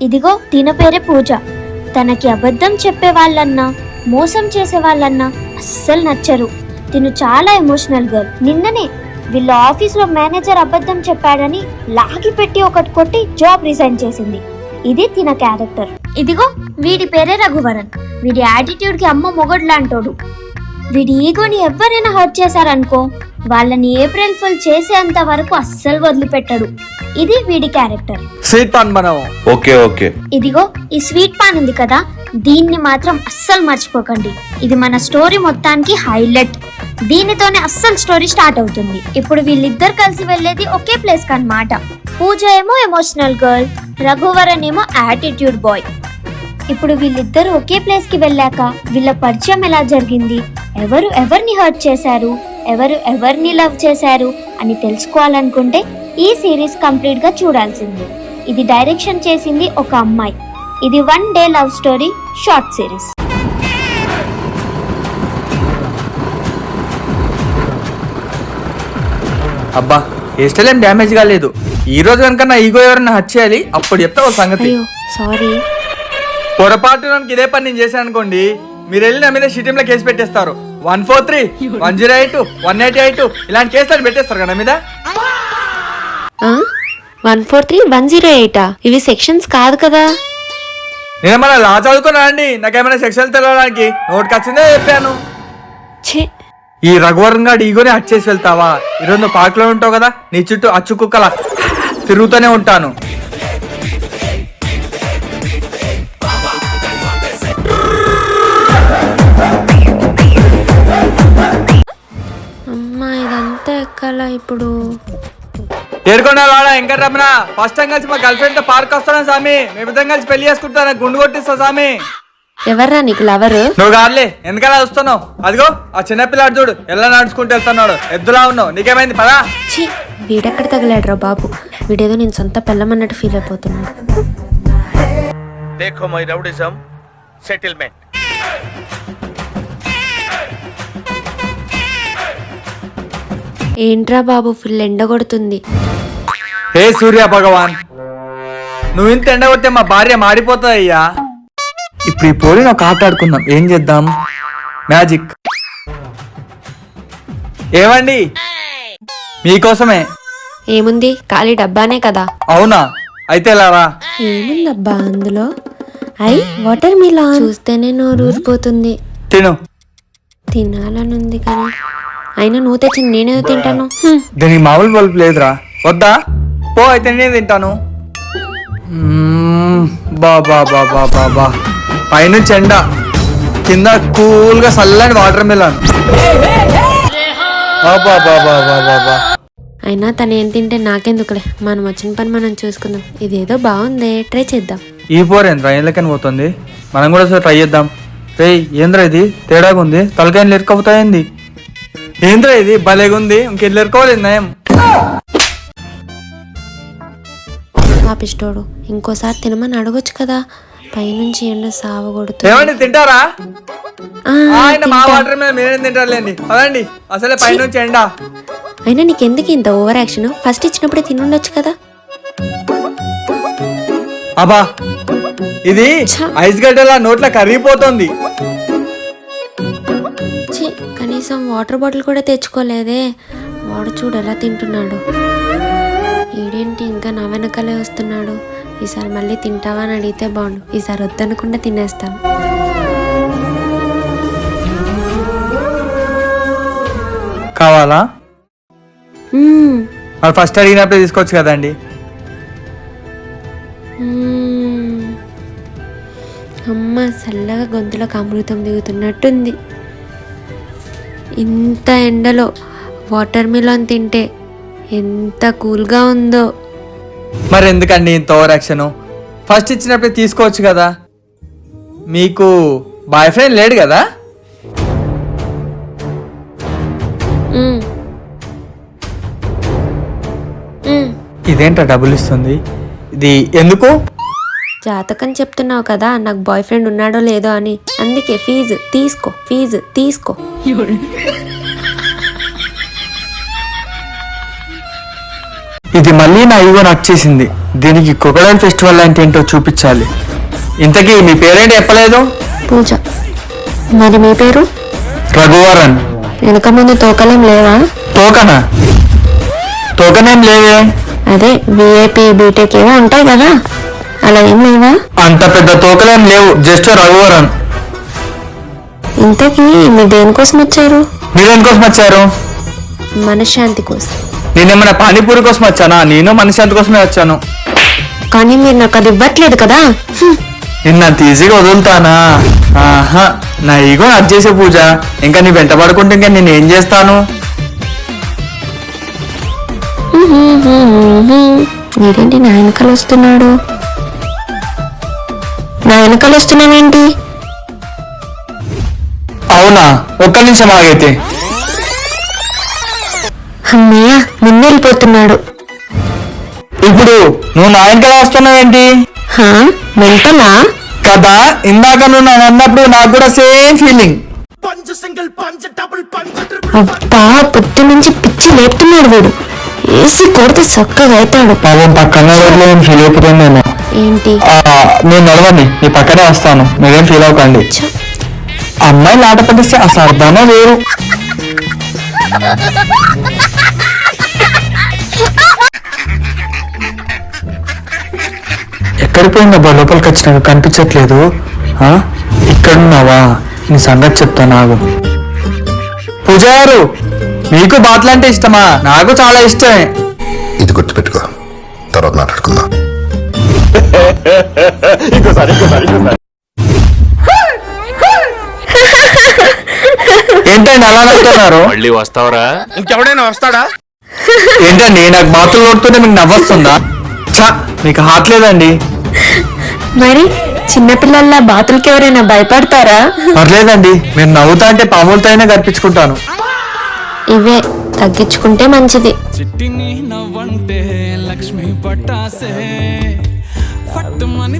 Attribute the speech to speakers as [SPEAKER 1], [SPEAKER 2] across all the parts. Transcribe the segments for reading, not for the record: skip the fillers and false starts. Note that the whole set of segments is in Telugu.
[SPEAKER 1] ఇదిగో తిన పేరే పూజ. తనకి అబద్ధం చెప్పే వాళ్ళన్నా మోసం చేసే వాళ్ళన్నా అస్సలు నచ్చరు. తిను చాలా ఎమోషనల్ గర్ల్. నిన్ననే వీళ్ళ ఆఫీస్లో మేనేజర్ అబద్ధం చెప్పాడని లాగి పెట్టి ఒకటి కొట్టి జాబ్ రిజైన్ చేసింది. ఇది తిన క్యారెక్టర్. ఇదిగో వీడి పేరే రఘువరన్. వీడి యాటిట్యూడ్ కి అమ్మ మొగడ్లాంటోడు. వీడి ఈగోని ఎవరైనా హర్ట్ చేశారనుకో వాళ్ళని ఏప్రిల్ ఫుల్ చేసేంత వరకు అస్సలు వదిలిపెట్టడు. ఇది వీడి క్యారెక్టర్.
[SPEAKER 2] స్వీట్ పాన్ మనం.
[SPEAKER 3] ఓకే.
[SPEAKER 1] ఇదిగో ఈ స్వీట్ పాన్ ఉంది కదా, దీన్ని మాత్రం అస్సలు మర్చిపోకండి. ఇది మన స్టోరీ మొత్తానికి హైలైట్. దీనితోనే అస్సలు స్టోరీ స్టార్ట్ అవుతుంది. ఇప్పుడు వీళ్ళిద్దరు కలిసి వెళ్ళేది ఒకే ప్లేస్ కన్నమాట. పూజ ఏమో ఎమోషనల్ గర్ల్, రఘువరన్ ఏమో యాటిట్యూడ్ బాయ్. ఇప్పుడు వీళ్ళిద్దరు ఒకే ప్లేస్ కి వెళ్ళాక వీళ్ళ పరిచయం ఎలా జరిగింది, ఎవరు ఎవరిని హర్ట్ చేశారు, ఎవరు ఎవరిని లవ్ చేశారు అని తెలుసుకోవాలనుకుంటే ఈ సిరీస్ కంప్లీట్ గా చూడాల్సింది. ఇది డైరెక్షన్ చేసింది ఒక అమ్మాయి. ఇది 1 day love story short series.
[SPEAKER 2] అబ్బా ఏ స్టైల్ ఏం డ్యామేజ్ కాలేదు. ఈ రోజు కనుక నా ఈగో ఎవరైనా హట్ చేయాలి, అప్పుడు చెప్తా ఒక సంగతి.
[SPEAKER 1] సారీ.
[SPEAKER 2] పొరపాటు నాకు ఇదే పని నేను చేశాను అనుకోండి, మీరు వెళ్ళి నా మీద షీటింగ్ లో కేసు పెట్టేస్తారు. 143, 108, 188 ఇలాంటి కేసులు పెట్టేస్తారు కదా మీద.
[SPEAKER 4] 143, 108 ఇవి సెక్షన్స్ కాదు కదా.
[SPEAKER 2] నేను మన లా చదువుకున్నా అండి, నాకేమైనా సెక్షన్లు తెలవడానికి నోటికి వచ్చిందే చెప్పాను. ఈ రఘువరన్ గారు ఈగోని హట్ చేసి వెళ్తావా? ఈరోజు నువ్వు పార్క్ లో ఉంటావు కదా, నీ చుట్టూ అచ్చు కుక్కలా తిరుగుతూనే ఉంటాను.
[SPEAKER 4] అమ్మా ఇదంతా ఎక్కాలా ఇప్పుడు?
[SPEAKER 2] ఏడుకొండ వాడా వెంకట రమణ, ఫస్ట్ టైం కలిసి మా గర్ల్ ఫ్రెండ్ తో పార్క్ వస్తాను స్వామి. మేమిద్దరం కలిసి పెళ్లి చేసుకుంటాను, గుండు కొట్టిస్తా స్వామి.
[SPEAKER 4] ఎవర్రా నీకు లవరు?
[SPEAKER 2] నువ్వు కాదులే, ఎందుకలా చూస్తున్నావు? అదిగో ఆ చిన్నపిల్లాడు చూడు ఎలా నడుచుకుంటూ వెళ్తున్నాడు, ఎద్దులా ఉన్నావు. నీకేమైంది పదా?
[SPEAKER 4] ఛీ, వీడెక్కడ తగిలాడురా బాబు. వీడేదో నేను సొంత పెళ్ళమన్నట్టు ఫీల్ అయిపోతున్నాడు.
[SPEAKER 3] देखो my rowdyism settlement.
[SPEAKER 4] ఏంట్రా బాబు ఫుల్ ఎండ కొడుతుంది.
[SPEAKER 2] హే సూర్య భగవాన్, నువ్వు ఇంత ఎండ కొడితే మా భార్య మాడిపోతుంది అయ్యా. ఇప్పుడు ఈ పోలిని ఒక ఆట ఆడుకుందాం. ఏం చేద్దాం? మ్యాజిక్. ఏవండి మీకోసమే.
[SPEAKER 4] ఏముంది, ఖాళీ డబ్బానే కదా.
[SPEAKER 2] అవునా, అయితే లారా.
[SPEAKER 4] ఏముందబ్బా అందులో? వాటర్ మిలాన్ చూస్తేనే నోరు ఊరిపోతుంది.
[SPEAKER 2] తిను.
[SPEAKER 4] తినాలనుంది కానీ అయినా నువ్వు తెచ్చి నేనేదో తింటాను.
[SPEAKER 2] దీనికి మామూలు బల్బు లేదురా. వద్దా? పో అయితే నేను తింటాను. బాబా బాబా బాబా, పైనుంచి ఎండ, కింద కూల్ గా చల్లని వాటర్ మిలన్.
[SPEAKER 4] అయినా తను ఏం తింటే నాకెందుకులే, మనం వచ్చిన పని మనం చూసుకుందాం. ఇదేదో బాగుంది, ట్రై చేద్దాం.
[SPEAKER 2] ఈ పోరేంద్రా ఇళ్ళకని పోతుంది, మనం కూడా ఒకసారి ట్రై చేద్దాం. రే ఏంద్రా ఇది తేడాగా ఉంది, తలకాయలు ఎరుకపోతాయింది. ఏంద్రా ఇది భలేగుంది, ఇంకెళ్ళి ఎరుకోవాలి నయం.
[SPEAKER 4] పాపిస్టోడు ఇంకోసారి తినమని అడగొచ్చు కదా. పైనుంచి ఎండ సావగొడుతూ.
[SPEAKER 2] ఏమండి తింటారా? ఆయన మా వాటర్ మీద మీరేం తింటారులేండి. అదండి అసలే పైనుంచి ఎండ.
[SPEAKER 4] అయినా నీకెందుకు ఇంత ఓవర్ యాక్షన్? ఫస్ట్ ఇచ్చినప్పుడే తినుండొచ్చు కదా.
[SPEAKER 2] అబ్బా ఇది ఐస్ గడ్డలా నోట్ల కరిగిపోతుంది.
[SPEAKER 4] కనీసం వాటర్ బాటిల్ కూడా తెచ్చుకోలేదే. వాడు చూడు ఎలా తింటున్నాడు. ఈడేంటి ఇంకా నా వెనకాలే వస్తున్నాడు. ఈసారి మళ్ళీ తింటావా అని అడిగితే బాగుండు. ఈసారి వద్దనకుండా తినేస్తాను.
[SPEAKER 2] కావాలా? ఫస్ట్ అడిగినప్పుడే తీసుకోవచ్చు కదండి.
[SPEAKER 4] అమ్మ చల్లగా గొంతులోకి అమృతం దిగుతున్నట్టుంది. ఇంత ఎండలో వాటర్ మిలన్ తింటే ఎంత కూల్గా ఉందో.
[SPEAKER 2] మరి ఎందుకండి ఇంత ఓవర్ యాక్షన్? ఫస్ట్ ఇచ్చినప్పుడే తీసుకోవచ్చు కదా. మీకు బాయ్ ఫ్రెండ్ లేడు కదా? ఇదేంటా డబ్బులు ఇస్తుంది? ఇది ఎందుకు?
[SPEAKER 4] జాతకం చెప్తున్నావు కదా, నాకు బాయ్ ఫ్రెండ్ ఉన్నాడో లేదో అని. అందుకే ఫీజు తీసుకో, ఫీజు తీసుకో.
[SPEAKER 2] ఇది మళ్ళీ నా ఈగో నచ్చేసింది. దీనికి క్రొకడైల్ ఫెస్టివల్ అంటే ఏంటో చూపించాలి. ఇంతకీ మీ పేరేంటి చెప్పలేదు?
[SPEAKER 4] పూజ. మరి మీ పేరు?
[SPEAKER 2] రఘువరన్.
[SPEAKER 4] వెనక ముందు తోకలేం లేవా?
[SPEAKER 2] తోకనా? తోకనేం లేవే.
[SPEAKER 4] అదే విఐపి బీటెక్ ఏవో ఉంటాయి కదా, అలా ఏం లేవా?
[SPEAKER 2] అంత పెద్ద తోకలేం లేవు, జస్ట్ రఘువరన్.
[SPEAKER 4] ఇంతకీ మీరు దేనికోసం వచ్చారు?
[SPEAKER 2] మీరేందుకోసం వచ్చారు?
[SPEAKER 4] మనశ్శాంతి కోసం.
[SPEAKER 2] నేనేమైనా పానీపూరి కోసం వచ్చానా? నేను మనశ్శాంతి కోసమే వచ్చాను.
[SPEAKER 4] కానీ మీరు నాకు అది ఇవ్వట్లేదు కదా.
[SPEAKER 2] నిన్నంత ఈజీగా వదులుతానా? ఆహా, నా ఈగో అది చేసే పూజ. ఇంకా నీ వెంట పడుకుంటే ఇంకా నేను ఏం చేస్తాను?
[SPEAKER 4] మీరేంటి నా వెనకాల వస్తున్నాడు? నా వెనకాల వస్తున్నావేంటి?
[SPEAKER 2] అవునా, ఒక్క నిమిషం ఆగైతే.
[SPEAKER 4] అమ్మయ్య, నిన్న వెళ్ళిపోతున్నాడు.
[SPEAKER 2] ఇప్పుడు నువ్వు నా వెనకాల వస్తున్నావేంటి?
[SPEAKER 4] మెంటలా
[SPEAKER 2] కదా, ఇందాక నువ్వు నన్ను అన్నప్పుడు నాకు కూడా సేమ్ ఫీలింగ్.
[SPEAKER 4] అబ్బా, పొద్దు నుంచి పిచ్చి లేపుతున్నాడు వీడు. ఏసీ కొడితే చక్కగా అవుతాడు.
[SPEAKER 2] పాపం పక్కన రోజులో ఏం ఫీల్ అయిపోతుందేమో.
[SPEAKER 4] ఏంటి?
[SPEAKER 2] నేను నడవండి, నీ పక్కనే వస్తాను, మీరేం ఫీల్ అవ్వకండి. అమ్మాయిలు ఆట పట్టిస్తే అసలు అర్థమే వేరు. ఎక్కడికి పోయిందబ్బా, లోపలికి వచ్చినాక కనిపించట్లేదు. ఇక్కడున్నావా? నీ సంగతి చెప్తా నాకు. పూజ గారు, మీకు బాటలు అంటే ఇష్టమా? నాకు చాలా ఇష్టమే.
[SPEAKER 5] ఇది గుర్తుపెట్టుకో, తర్వాత మాట్లాడుకుందాం.
[SPEAKER 2] ఏంటండి అలా నవ్వుతున్నారు?
[SPEAKER 3] మళ్ళీ వస్తావరా? ఇంకెవడైనా వస్తాడా?
[SPEAKER 2] ఏంటండి నాకు బాతులు కొడుతుంటే మీకు నవ్వొస్తుందా? చా, మీకు హార్ట్ లేదండి.
[SPEAKER 4] మరి చిన్నపిల్లల్లా బాతులకి ఎవరైనా భయపడతారా?
[SPEAKER 2] పర్లేదండి, మీరు నవ్వుతా అంటే పాములతో అయినా కనిపించుకుంటాను.
[SPEAKER 4] ఇవే తగ్గించుకుంటే మంచిది.
[SPEAKER 6] చిట్టిని నవ్వంటే లక్ష్మి పట్టాసే ఫట్టుమని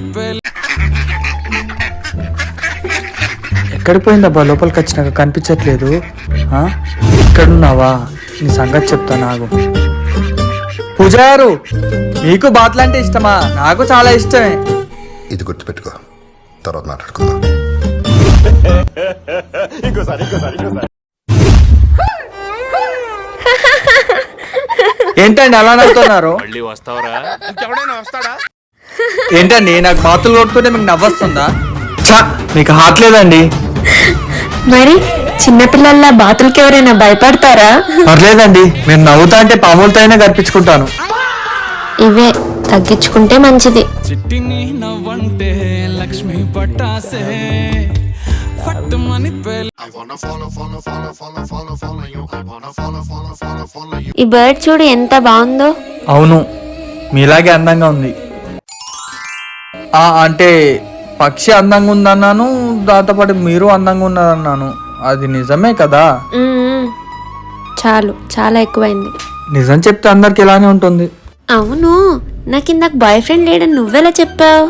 [SPEAKER 2] ఎక్కడికి పోయిందబ్బా, లోపలికి వచ్చినాక కనిపించట్లేదు. ఇక్కడున్నావా? నీ సంగతి చెప్తా నాకు. పూజ గారు, మీకు బాటలు అంటే ఇష్టమా? నాకు చాలా ఇష్టమే.
[SPEAKER 5] ఇది గుర్తుపెట్టుకో, తర్వాత మాట్లాడుకుందాం.
[SPEAKER 2] ఏంటండి అలా నవ్వుతున్నారు?
[SPEAKER 3] మళ్ళీ వస్తావరా? ఇంకెవడైనా వస్తాడా?
[SPEAKER 2] ఏంటండి నాకు బాతులు కొడుతుంటే మీకు నవ్వొస్తుందా? చా, మీకు హార్ట్ లేదండి.
[SPEAKER 4] మరి చిన్నపిల్లల్లా బాతులకి ఎవరైనా భయపడతారా?
[SPEAKER 2] పర్లేదండి, మీరు నవ్వుతా అంటే పాములతో అయినా కనిపించుకుంటాను.
[SPEAKER 4] ఇవే తగ్గించుకుంటే మంచిది.
[SPEAKER 6] చిట్టిని నవ్వంటే లక్ష్మి పట్టాసే ఫట్టుమని
[SPEAKER 4] ఈ బర్డ్ చూడు ఎంత బాగుందో.
[SPEAKER 2] అవును, మీలాగే అందంగా ఉంది. అంటే పక్షి అందంగా ఉందన్నాను, దాంతోపాటు మీరు అందంగా ఉన్నారన్నాను. అది నిజమే కదా?
[SPEAKER 4] చాలు, చాలా ఎక్కువైంది.
[SPEAKER 2] నిజం చెప్తే అందరికి ఇలానే ఉంటుంది.
[SPEAKER 4] అవును, నాకు ఇందాక బాయ్ ఫ్రెండ్ లేడని నువ్వెలా చెప్పావు?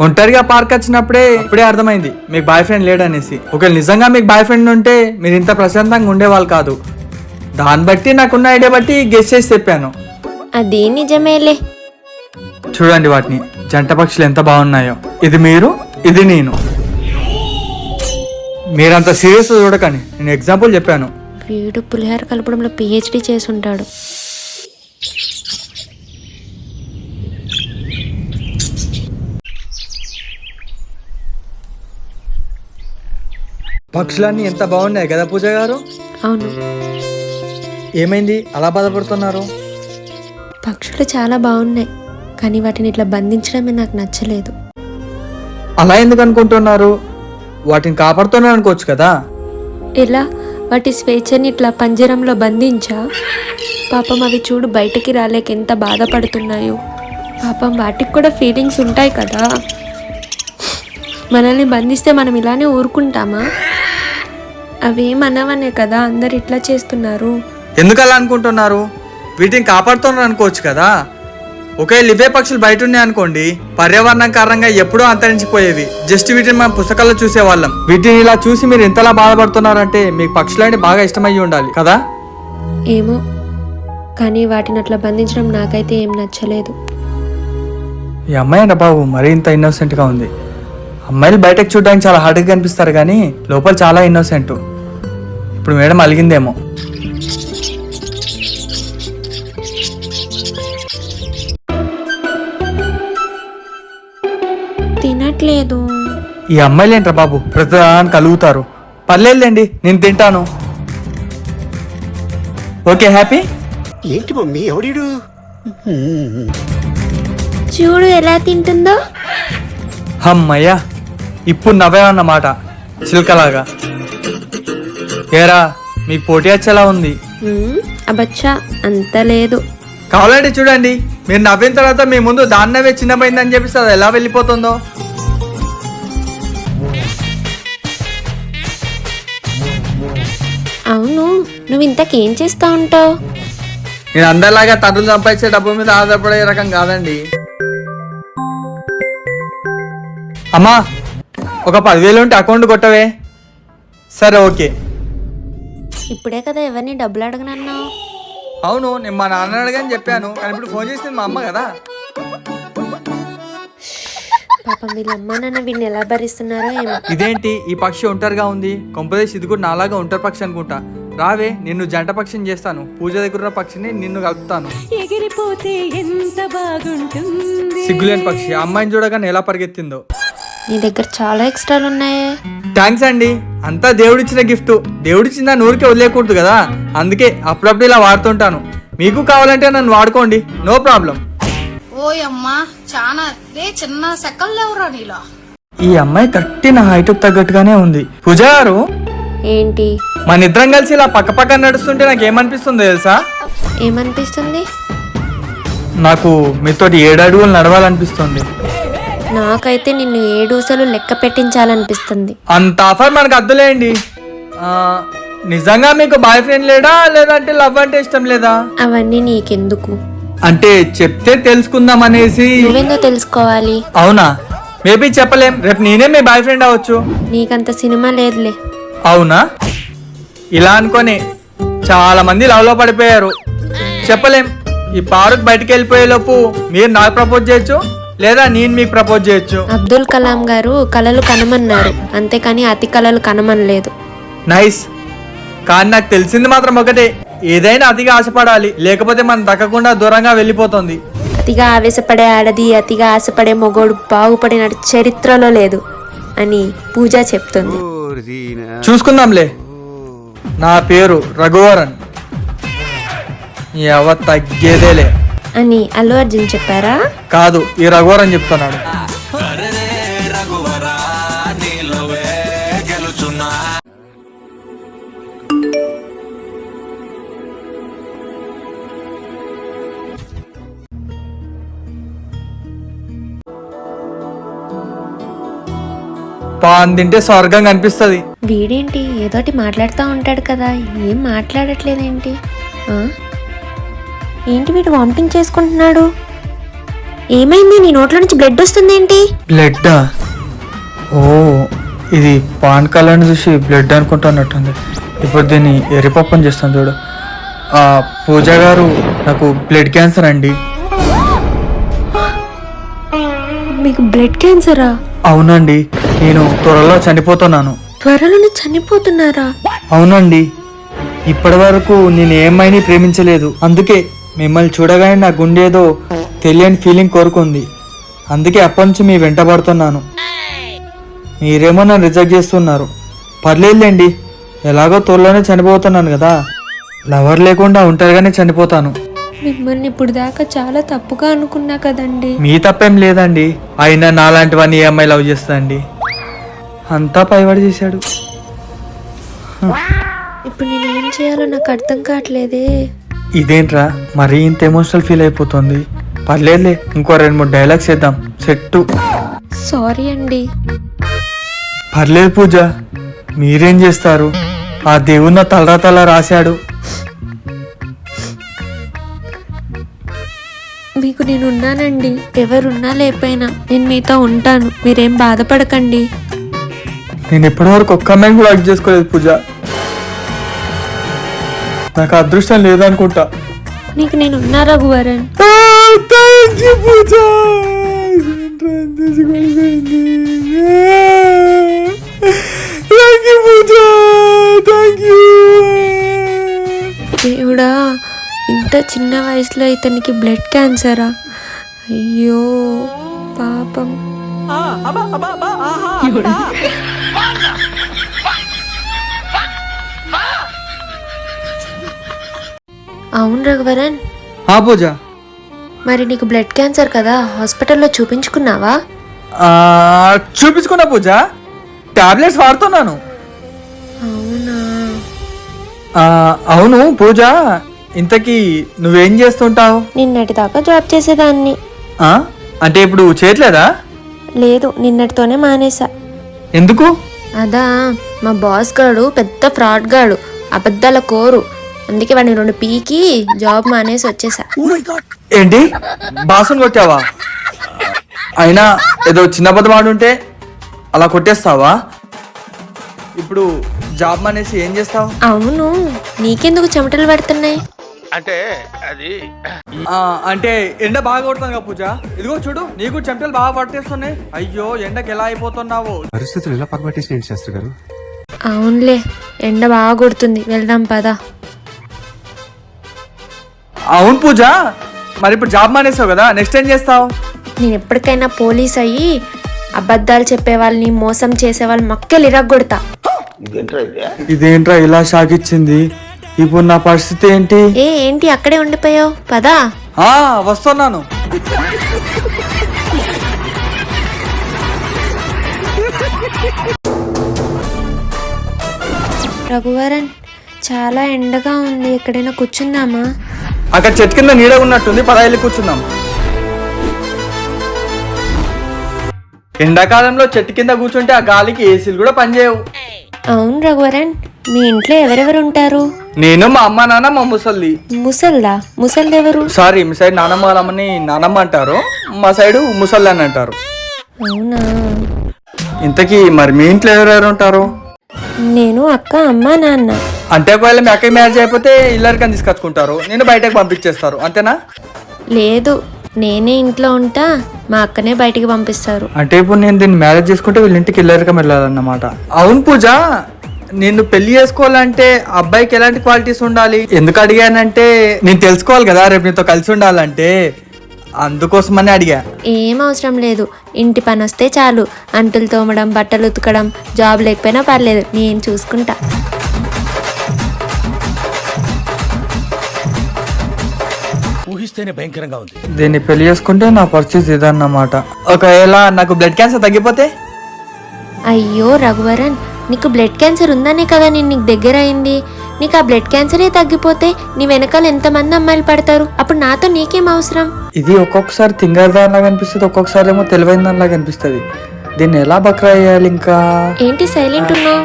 [SPEAKER 2] ఒంటరిగా పార్క్ వచ్చినప్పుడే అర్థమైంది మీకు బాయ్ ఫ్రెండ్ లేడనేసి. ఒకవేళ నిజంగా మీకు బాయ్ ఫ్రెండ్ ఉంటే మీరు ఇంత ప్రశాంతంగా ఉండేవాళ్ళు కాదు. దాన్ని బట్టి నాకున్న ఐడియా బట్టి గెస్ చేసి చెప్పాను.
[SPEAKER 4] అది నిజమేలే.
[SPEAKER 2] చూడండి వాటిని, జంట పక్షులు ఎంత బాగున్నాయో. ఇది మీరు, ఇది నేను. మీరంత సీరియస్ చూడకండి, నేను ఎగ్జాంపుల్ చెప్పాను.
[SPEAKER 4] వీడు పులిహార కలపడంలో పిహెచ్డి చేసి ఉంటాడు.
[SPEAKER 2] పక్షులన్నీ ఎంత బాగున్నాయి కదా పూజ గారు?
[SPEAKER 4] అవును.
[SPEAKER 2] ఏమైంది అలా బాధపడుతున్నారు?
[SPEAKER 4] పక్షులు చాలా బాగున్నాయి, కానీ వాటిని ఇట్లా బంధించడమే నాకు నచ్చలేదు.
[SPEAKER 2] అలా ఎందుకు అనుకుంటున్నారు? వాటిని కాపాడుతున్నారు అనుకోవచ్చు కదా.
[SPEAKER 4] ఎలా? వాటి స్వేచ్ఛని ఇట్లా పంజరంలో బంధించా? పాపం అవి చూడు బయటికి రాలేక ఎంత బాధపడుతున్నాయో. పాపం వాటికి కూడా ఫీలింగ్స్ ఉంటాయి కదా. మనల్ని బంధిస్తే మనం ఇలానే ఊరుకుంటామా? అవేమనవనే కదా అందరు ఇట్లా చేస్తున్నారు.
[SPEAKER 2] ఎందుకు అలా అనుకుంటున్నారు? వీటిని కాపాడుతున్నారు అనుకోవచ్చు కదా. ఒకే లివే పక్షులు బయట ఉన్నాయి అనుకోండి, పర్యావరణం కారణంగా ఎప్పుడూ అంతరించిపోయేవి. జస్ట్ వీటిని మనం పుస్తకాల్లో చూసేవాళ్ళం. వీటిని ఇలా చూసి మీరు ఎంతలా బాధపడుతున్నారంటే మీకు పక్షులు అంటే బాగా ఇష్టమయ్యి ఉండాలి కదా.
[SPEAKER 4] ఏమో, కానీ వాటిని అట్లా బంధించడం నాకైతే ఏం నచ్చలేదు.
[SPEAKER 2] ఈ అమ్మాయి అంట బాబు మరీ ఇంత ఇన్నోసెంట్గా ఉంది. అమ్మాయిలు బయటకు చూడడానికి చాలా హార్డ్గా కనిపిస్తారు కానీ లోపల చాలా ఇన్నోసెంట్. ఇప్పుడు మేడం అలిగిందేమో.
[SPEAKER 4] తినట్లేదు.
[SPEAKER 2] ఈ అమ్మాయిలు ఏంట్రా బాబు ప్రతిదానికి కలుగుతారు. పర్లేదులేండి నేను తింటాను. Okay happy.
[SPEAKER 7] ఏంటి మమ్మీ ఎవడీడు?
[SPEAKER 4] చూడు ఎలా తింటుందో.
[SPEAKER 2] అమ్మయ్యా ఇప్పుడు నవ్వేమన్నమాట చిలుకలాగా. ఏరా మీకు పోటీ వచ్చేలా ఉంది.
[SPEAKER 4] అబచ్చా అంత లేదు.
[SPEAKER 2] కావాలంటే చూడండి, మీరు నవ్విన తర్వాత మీ ముందు దాని నవ్వే చిన్నపోయిందని చెప్పేసి అది ఎలా వెళ్ళిపోతుందో.
[SPEAKER 4] అవును, నువ్వు ఇంతకేం చేస్తా ఉంటావు?
[SPEAKER 2] నేను అందరిలాగా తండ్రులు సంపాదించే డబ్బు మీద ఆధారపడే రకం కాదండి. అమ్మా ఒక 10,000 ఉంటే అకౌంట్ కొట్టవే. సరే ఓకే.
[SPEAKER 4] ఇప్పుడే కదా ఎవరిని డబ్బులు అడగనన్నావు?
[SPEAKER 2] అవును నేను మా నాన్న అడగని చెప్పాను, కానీ ఇప్పుడు ఫోన్ చేసింది మా అమ్మ కదా.
[SPEAKER 4] పాపం వీళ్ళ అమ్మ నాన్న వీడిని ఎలా భరిస్తున్నారో ఏమో.
[SPEAKER 2] ఇదేంటి ఈ పక్షి ఒంటరిగా ఉంది? కొంపదేశ్ ఇది కూడా నాలాగా ఒంటరి పక్షి అనుకుంటా. రావే నిన్ను జంట పక్షిని చేస్తాను. పూజ దగ్గర ఉన్న పక్షిని నిన్ను కలుపుతాను.
[SPEAKER 8] ఎగిరిపోతే ఎంత బాగుంటుంది.
[SPEAKER 2] సిగ్గులేని పక్షి అమ్మాయిని చూడగానే ఎలా పరిగెత్తిందో.
[SPEAKER 4] నీ దగ్గర చాలా ఎక్స్ట్రాలు ఉన్నాయే.
[SPEAKER 2] థ్యాంక్స్ అండి, అంతా దేవుడిచ్చిన గిఫ్ట్. దేవుడిచ్చిన దాన్ని ఊరికే వదిలేకూడదు కదా, అందుకే అప్పుడప్పుడు ఇలా వాడుతుంటాను. మీకు కావాలంటే నన్ను వాడుకోండి, నో ప్రాబ్లం.
[SPEAKER 9] ఓయమ్మా చాలా చిన్న సెకల్లేవురా నీలో.
[SPEAKER 2] ఈ అమ్మాయి కరెక్ట్ నా హైట్ తగ్గట్టుగానే ఉంది. పూజ గారు
[SPEAKER 4] ఏంటి?
[SPEAKER 2] మన ఇద్దరం కలిసి ఇలా పక్క పక్క నడుస్తుంటే నాకు ఏమనిపిస్తుందో తెలుసా?
[SPEAKER 4] ఏమనిపిస్తుంది?
[SPEAKER 2] నాకు మీతోటి 7 అడుగులు నడవాలనిపిస్తుంది.
[SPEAKER 4] నాకైతే నిన్ను 7 ఊసలు లెక్క పెట్టించాలనిపిస్తుంది.
[SPEAKER 2] అంత ఆఫర్ మనకు అద్దులేండి. నిజంగా మీకు బాయ్ ఫ్రెండ్ లేడా, లేదంటే లవ్ అంటే ఇష్టం లేదా?
[SPEAKER 4] అవన్నీ నీకెందుకు?
[SPEAKER 2] అంటే చెప్తే తెలుసుకుందాం అనేసి.
[SPEAKER 4] నువ్వెందో తెలుసుకోవాలి.
[SPEAKER 2] అవునా, మేబీ చెప్పలేం. రేపు నేనే మీ బాయ్ ఫ్రెండ్ అవ్వచ్చు.
[SPEAKER 4] నీకంత సినిమా లేదులే.
[SPEAKER 2] అవునా? ఇలా అనుకొని చాలా మంది లవ్ లో పడిపోయారు. చెప్పలేం. ఈ పార్క్ బయటికి వెళ్ళిపోయే లోపు మీరు నాకు ప్రపోజ్ చేయొచ్చు, లేదా నేను మీకు ప్రపోజ్ చేయొచ్చు.
[SPEAKER 4] అబ్దుల్ కలాం గారు కలలు కనమన్నారు, అంతేకాని అతి కలలు కనమనలేదు.
[SPEAKER 2] నైస్. కానీ నాకు తెలిసింది మాత్రం ఒకటే, ఏదైనా అతిగా ఆశపడాలి, లేకపోతే మనం దక్కకుండా దూరంగా వెళ్ళిపోతుంది.
[SPEAKER 4] అతిగా ఆవేశపడే ఆడది, అతిగా ఆశపడే మొగోడు బాగుపడిన చరిత్రలో లేదు అని పూజ చెప్తుంది.
[SPEAKER 2] చూసుకుందాంలే. నా పేరు రఘువరన్. ఎవ తగ్గేదేలే
[SPEAKER 4] అని అల్లు అర్జున్ చెప్పారా?
[SPEAKER 2] కాదు, ఈ రఘువరన్ చెప్తున్నాడు. పాన్ తింటే స్వర్గం కనిపిస్తుంది.
[SPEAKER 4] వీడేంటి ఏదోటి మాట్లాడుతూ ఉంటాడు కదా, ఏం మాట్లాడట్లేదేంటి? ఏంటి వీడు వామిటింగ్ చేసుకుంటున్నాడు? ఏమైంది? నీ నోట్లో నుంచి బ్లడ్ వస్తుంది ఏంటి?
[SPEAKER 2] బ్లడ్? ఓ, ఇది పాన్ కలర్ని చూసి బ్లడ్ అనుకుంటున్నట్టుంది. ఇప్పుడు దీన్ని ఎర్రిపప్పని చేస్తాను చూడు. పూజ గారు, నాకు బ్లడ్ క్యాన్సర్ అండి.
[SPEAKER 4] మీకు బ్లడ్ క్యాన్సరా?
[SPEAKER 2] అవునండి, నేను త్వరలో చనిపోతున్నాను.
[SPEAKER 4] త్వరలోనే చనిపోతున్నారా?
[SPEAKER 2] అవునండి, ఇప్పటి వరకు నేను ఏమైనా ప్రేమించలేదు. అందుకే మిమ్మల్ని చూడగానే నా గుండె ఏదో తెలియని ఫీలింగ్ కోరుకుంది. అందుకే అప్పటి నుంచి మీ వెంటబడుతున్నాను. మీరేమో నన్ను రిజెక్ట్ చేస్తున్నారు. పర్లేదులేండి, ఎలాగో త్వరలోనే చనిపోతున్నాను కదా, లవర్ లేకుండా ఒంటరిగానే చనిపోతాను.
[SPEAKER 4] మిమ్మల్ని ఇప్పుడు దాకా చాలా తప్పుగా అనుకున్నా కదండి.
[SPEAKER 2] మీ తప్పేం లేదండి, అయినా నాలాంటివన్నీ ఏ అమ్మాయి లవ్ చేస్తాండి. అంతా పైవాడు చేశాడు.
[SPEAKER 4] ఇప్పుడు నేను ఏం చేయాలో నాకు అర్థం కావట్లేదే.
[SPEAKER 2] ఇదేంట్రా మరీ ఇంత ఎమోషనల్ ఫీల్ అయిపోతుంది? పర్లేదులే, ఇంకో 2-3 డైలాగ్స్ వేద్దాం, సెట్టు.
[SPEAKER 4] సారీ అండి.
[SPEAKER 2] పర్లేదు పూజ, మీరేం చేస్తారు? ఆ దేవుడు నా తలరాతలా రాశాడు.
[SPEAKER 4] మీకు నేను ఉన్నానండి, ఎవరున్నా లేకపోయినా నేను మీతో ఉంటాను, మీరేం బాధపడకండి.
[SPEAKER 2] నేను ఇప్పటివరకు ఒక్క అమ్మాయిని కూడా అడ్జస్ట్ చేసుకోలేదు పూజ. నాకు అదృష్టం లేదనుకుంటా.
[SPEAKER 4] నీకు నేను ఉన్నా రఘువరన్.
[SPEAKER 2] పూజ
[SPEAKER 4] దేవుడా, ఇంత చిన్న వయసులో ఇతనికి బ్లడ్ క్యాన్సరా? అయ్యో పాపం. అవును రఘువరన్,
[SPEAKER 2] పూజ
[SPEAKER 4] మరి నీకు బ్లడ్ క్యాన్సర్ కదా, హాస్పిటల్లో చూపించుకున్నావా?
[SPEAKER 2] చూపించుకున్నా పూజ, టాబ్లెట్స్ వాడుతున్నాను.
[SPEAKER 4] అవునా?
[SPEAKER 2] అవును పూజ, ఇంతకీ నువ్వేం చేస్తుంటావు?
[SPEAKER 4] నిన్నటి దాకా జాబ్ చేసేదాన్ని.
[SPEAKER 2] అంటే ఇప్పుడు చేయట్లేదా?
[SPEAKER 4] లేదు, నిన్నటితోనే మానేసా.
[SPEAKER 2] ఎందుకు?
[SPEAKER 4] అదా, మా బాస్ గాడు పెద్ద ఫ్రాడ్ గాడు, అబద్ధాల కోరు. అందుకే వాడిని 2 పీకి జాబ్ మానేసి వచ్చేసా.
[SPEAKER 2] ఏంటి, బాసుని కొట్టావా? అయినా ఏదో చిన్న అబద్ధం ఆడుంటే అలా కొట్టేస్తావా? ఇప్పుడు జాబ్ మానేసి ఏం చేస్తావు?
[SPEAKER 4] అవును, నీకెందుకు చెమటలు పడుతున్నాయి?
[SPEAKER 3] అంటే అది
[SPEAKER 2] అంటే ఎండ బాగా కొడుతుంది కదా పూజ, ఇదిగో చూడు నీకు చెమటలు బాగా పట్టేస్తున్నాయి. అయ్యో, ఎండకి ఎలా అయిపోతున్నావు?
[SPEAKER 7] పరిస్థితులు ఎలా పగబట్టేసి శాస్త్రి గారు?
[SPEAKER 4] అవునులే, ఎండ బాగా కొడుతుంది, వెళ్దాం పదా.
[SPEAKER 2] అవును పూజ, మరి ఇప్పుడు జాబ్ మానేసావు కదా, నెక్స్ట్ ఏం చేస్తావు?
[SPEAKER 4] నేను ఎప్పటికైనా పోలీస్ అయ్యి అబద్ధాలు చెప్పే వాళ్ళని, మోసం చేసే వాళ్ళని మక్కలు ఇరగొడతా.
[SPEAKER 2] ఇదేంట్రా ఇలా షాక్ ఇచ్చింది? ఇప్పుడు నా పరిస్థితి ఏంటి?
[SPEAKER 4] ఏంటి అక్కడే ఉండిపోయావు? పదా
[SPEAKER 2] వస్తున్నాను.
[SPEAKER 4] రఘువరన్, చాలా ఎండగా ఉంది, ఎక్కడైనా కూర్చుందామా?
[SPEAKER 2] అక్కడ చెట్టు కింద నీడ ఉన్నట్టుంది, పదాయిల్లు కూర్చుందాం. ఎండాకాలంలో చెట్టు కింద కూర్చుంటే ఆ గాలికి ఏసీలు కూడా పనిచేయవు.
[SPEAKER 4] అవును రఘువరన్, మీ ఇంట్లో ఎవరెవరు ఉంటారు?
[SPEAKER 2] నేను, మా అమ్మ, నాన్న, మా ముసల్ది.
[SPEAKER 4] ముసల్దా? ముసల్ది ఎవరు?
[SPEAKER 2] సారీ, మీ సైడ్ నానమ్మ వాళ్ళమ్మని నానమ్మ అంటారు, మా సైడు ముసల్ది అని అంటారు.
[SPEAKER 4] అవునా?
[SPEAKER 2] ఇంతకీ మరి మీ ఇంట్లో ఎవరెవరు ఉంటారు?
[SPEAKER 4] నేను, అక్క, అమ్మ, నాన్న.
[SPEAKER 2] అంటే ఒకవేళ మీ అక్కకి మ్యారేజ్ అయిపోతే ఇల్లరికని తీసుకొచ్చుకుంటారు, నేను బయటకు పంపించేస్తారు, అంతేనా?
[SPEAKER 4] లేదు, నేనే ఇంట్లో ఉంటా, మా అక్కనే బయటికి పంపిస్తారు.
[SPEAKER 2] అంటే ఇప్పుడు నేను దీన్ని మ్యారేజ్ చేసుకుంటే వీళ్ళ ఇంటికి ఇల్లరికం వెళ్ళాలన్నమాట. అవును పూజ, నేను పెళ్లి చేసుకోవాలంటే అబ్బాయికి ఎలాంటి క్వాలిటీస్ ఉండాలి? ఎందుకు అడిగానంటే నేను తెలుసుకోవాలి కదా, రేపు నీతో కలిసి ఉండాలంటే, అందుకోసమని అడిగా.
[SPEAKER 4] ఏం అవసరం లేదు, ఇంటి పని వస్తే చాలు. అంటులు తోమడం, బట్టలు ఉతకడం, జాబ్ లేకపోయినా పర్లేదు, నేను చూసుకుంటా.
[SPEAKER 3] ఊహిస్తేనే భయంకరంగా ఉంది.
[SPEAKER 2] దీన్ని పెళ్లి చేసుకుంటే నా పరిస్థితి ఇదన్నమాట. ఒకవేళ నాకు బ్లడ్ క్యాన్సర్ తగ్గిపోతే?
[SPEAKER 4] అయ్యో రఘువరన్, నీకు బ్లడ్ క్యాన్సర్ ఉందనే కదా నేను నీకు దగ్గర అయింది. నీకు ఆ బ్లడ్ క్యాన్సరే తగ్గిపోతే నీ వెనకాల ఎంతమంది అమ్మాయిలు పడతారు? అప్పుడు నాతో నీకేం అవసరం?
[SPEAKER 2] ఇది ఒక్కొక్కసారి తింగరదానిలాగా అనిపిస్తుంది, ఒక్కొక్కసారి ఏమో తెలివైన దానిలాగా అనిపిస్తుంది. దీన్ని ఎలా బక్రా అయ్యాలి? ఇంకా
[SPEAKER 4] ఏంటి సైలెంట్ ఉన్నావు?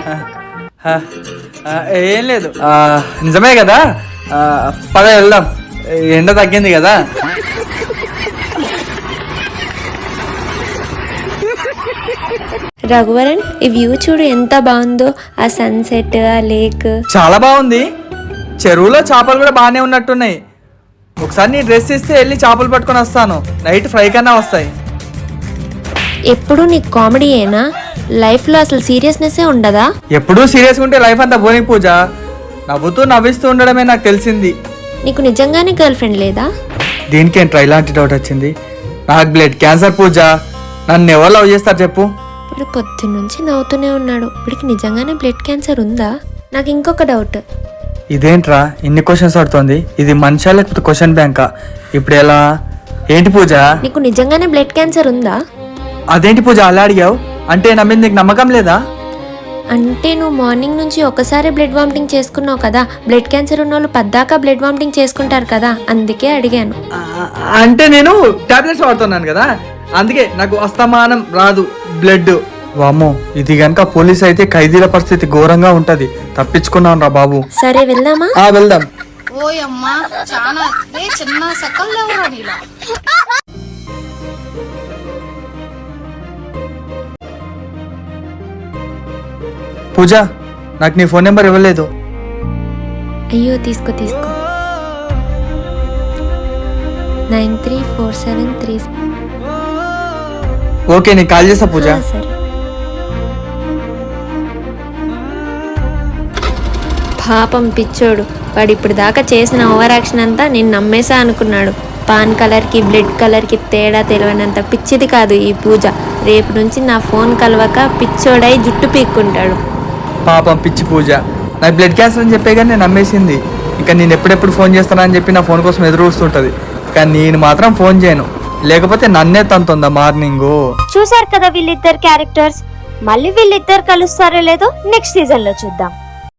[SPEAKER 2] ఏం లేదు, నిజమే కదా. పద వెళ్దాం, ఎండ తగ్గింది కదా.
[SPEAKER 4] రఘువరన్, ఈ వ్యూ చూడు ఎంత బాగుందో, ఆ సన్సెట్, ఆ లేక్.
[SPEAKER 2] చాలా బాగుంది. చెరువులో చేపలు కూడా బాగానే ఉన్నట్టున్నాయి. ఒకసారి నీ డ్రెస్ ఇస్తే వెళ్ళి చేపలు పట్టుకొని వస్తాను, నైట్ ఫ్రై కన్నా వస్తాయి.
[SPEAKER 4] ఎప్పుడు నీకు కామెడీయేనా? లైఫ్లో అసలు సీరియస్నెస్సే ఉండదా?
[SPEAKER 2] ఎప్పుడూ సీరియస్గా ఉంటే లైఫ్ అంతా బోరింగ్ పూజ. నవ్వుతూ నవ్విస్తూ ఉండడమే నాకు తెలిసింది.
[SPEAKER 4] నీకు నిజంగానే గర్ల్ ఫ్రెండ్ లేదా?
[SPEAKER 2] దీనికేంట్రా ఇలాంటి డౌట్ వచ్చింది? నాకు బ్లడ్ క్యాన్సర్ పూజ, నన్ను ఎవరు లవ్ చేస్తారు చెప్పు?
[SPEAKER 4] ఇప్పుడు పొద్దున్నుంచి నవ్వుతూనే ఉన్నాడు, ఇప్పటికి నిజంగానే బ్లడ్ క్యాన్సర్ ఉందా? నాకు ఇంకొక డౌట్.
[SPEAKER 2] ఇదేంట్రా ఇన్ని క్వశ్చన్స్ అడుగుతోంది? ఇది మనిషా లేకపోతే క్వశ్చన్ బ్యాంకా? ఇప్పుడు ఎలా? ఏంటి పూజ?
[SPEAKER 4] నీకు నిజంగానే బ్లడ్ క్యాన్సర్ ఉందా?
[SPEAKER 2] అదేంటి పూజ అలా అడిగావు? అంటే నా మీద నీకు నమ్మకం లేదా?
[SPEAKER 4] అంటే నువ్వు మార్నింగ్ నుంచి ఒకసారి బ్లడ్ వామిటింగ్ చేసుకున్నావు కదా, బ్లడ్ క్యాన్సర్ ఉన్న వాళ్ళు పద్దాకా బ్లడ్ వామిటింగ్ చేసుకుంటారు కదా, అందుకే అడిగాను.
[SPEAKER 2] అంటే నేను టాబ్లెట్స్ వాడుతున్నాను కదా, అందుకే నాకు అస్తమానం రాదు బ్లడ్. వామ్మో, ఇది గనక పోలీస్ అయితే ఖైదీల పరిస్థితి ఘోరంగా ఉంటది. తప్పించుకున్నాను రా బాబు.
[SPEAKER 4] సరే వెళ్దామా?
[SPEAKER 2] వెళ్దాం.
[SPEAKER 9] ఓయమ్మా, చాలా చిన్న సెకల్ లేవురా నీలో.
[SPEAKER 2] పూజ, నాకు నీ ఫోన్ నెంబర్ ఇవ్వలేదు.
[SPEAKER 4] అయ్యో, తీసుకో తీసుకో. 934736.
[SPEAKER 2] ఓకే నీకు కాల్ చేస్తా పూజ.
[SPEAKER 4] సరే. పాపం పిచ్చోడు, వాడు ఇప్పుడు దాకా చేసిన ఓవర్ యాక్షన్ అంతా నేను నమ్మేసా అనుకున్నాడు. పాన్ కలర్కి బ్లడ్ కలర్కి తేడా తెలియనంత పిచ్చిది కాదు ఈ పూజ. రేపు నుంచి నా ఫోన్ కలవక పిచ్చోడై జుట్టు పీక్కుంటాడు.
[SPEAKER 2] పాపం పిచ్చి పూజ, నాకు బ్లడ్ క్యాన్సర్ అని చెప్పే కానీ నేను నమ్మేసింది. ఇంకా నేను ఎప్పుడెప్పుడు ఫోన్ చేస్తానని చెప్పి నా ఫోన్ కోసం ఎదురు చూస్తుంటది. కానీ నేను మాత్రం ఫోన్ చేయను, లేకపోతే నన్నే తంతుందా మార్నింగ్.
[SPEAKER 1] చూసారు కదా వీళ్ళిద్దరు క్యారెక్టర్స్. మళ్ళీ వీళ్ళిద్దరు కలుస్తారో లేదో నెక్స్ట్ సీజన్ లో చూద్దాం.